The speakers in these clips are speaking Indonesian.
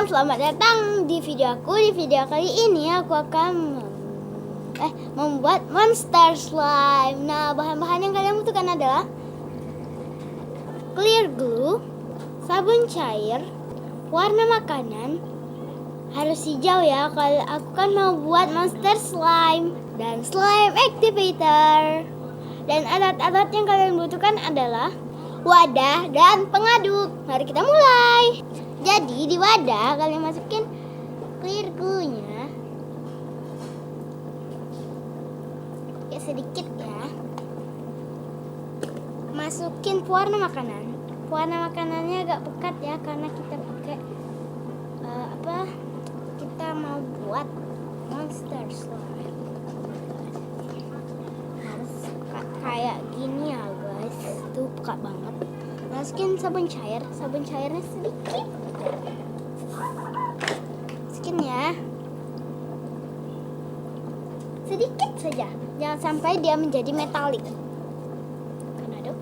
teman-teman, selamat datang di video aku. Di video kali ini aku akan membuat monster slime. Nah, bahan-bahan yang kalian butuhkan adalah clear glue, sabun cair, warna makanan, harus hijau ya kalau aku kan mau buat monster slime, dan slime activator. Dan alat-alat yang kalian butuhkan adalah wadah dan pengaduk. Mari kita mulai. Jadi di wadah kalian masukin clear glue-nya. Ya sedikit ya. Masukin pewarna makanan. Pewarna makanannya agak pekat ya karena kita pakai kita mau buat monster slime. Harus kayak gini ya guys. Tuh pekat banget. Masukin sabun cair. Sabun cairnya sedikit. Masukin ya. Sedikit saja. Jangan sampai dia menjadi metalik. Aduk.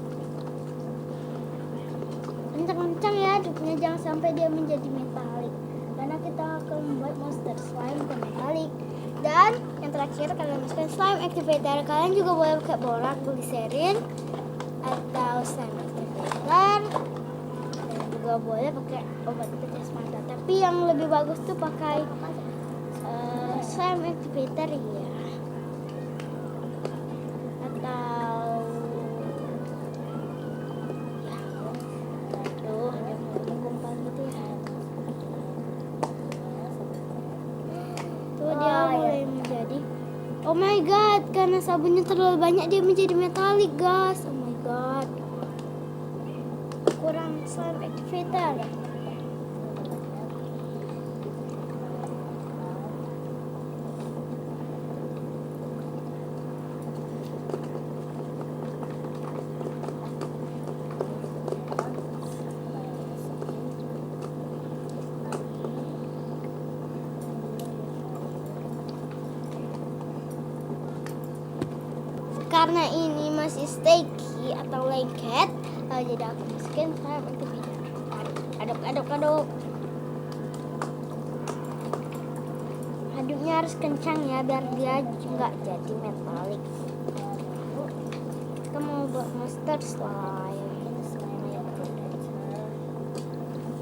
Kencang-kencang ya aduknya, jangan sampai dia menjadi metalik. Karena kita akan membuat monster slime ke metalik. Dan yang terakhir kalian masukkan slime activator. Kalian juga boleh pakai borak, glycerin, atau slime activator. Dan juga boleh pakai obat tetes mata. Tapi yang lebih bagus tuh pakai slime activator ya. Atau ya, aduh, ada gumpal gitu ya. Tuh dia mulai menjadi. Oh my god, karena sabunnya terlalu banyak dia menjadi metalik guys. Oh my god, kurang slime activator. Karena ini masih sticky atau lengket, jadi aku masukin slime activator. Aduk. Aduknya harus kencang ya biar dia nggak jadi metalik. Kita mau buat monster slime.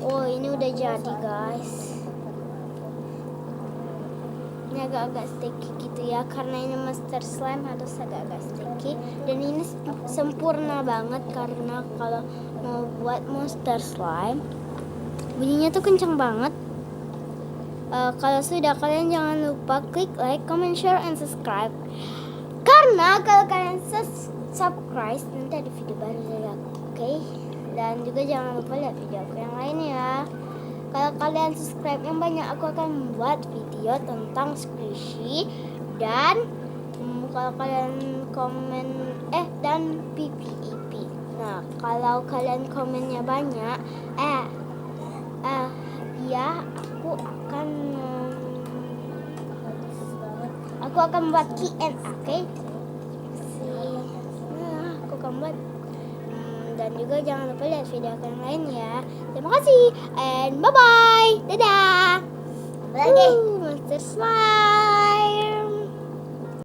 Oh, ini udah jadi guys. Ini agak-agak sticky gitu ya, karena ini monster slime harus agak-agak sticky. Dan ini sempurna banget karena kalau mau buat monster slime bunyinya tuh kencang banget. Kalau sudah, kalian jangan lupa klik like, comment, share, and subscribe. Karena kalau kalian subscribe nanti ada video baru dari aku, oke? Dan juga jangan lupa lihat video aku yang lain ya. Kalau kalian subscribe yang banyak, aku akan membuat video tentang squishy. Dan kalau kalian komen dan PPEP. Nah, kalau kalian komennya banyak, ya aku akan buat Q&A, oke? Aku akan buat. Dan juga jangan lupa lihat video aku yang lain ya. Terima kasih and bye bye. Dadah. Monster slime.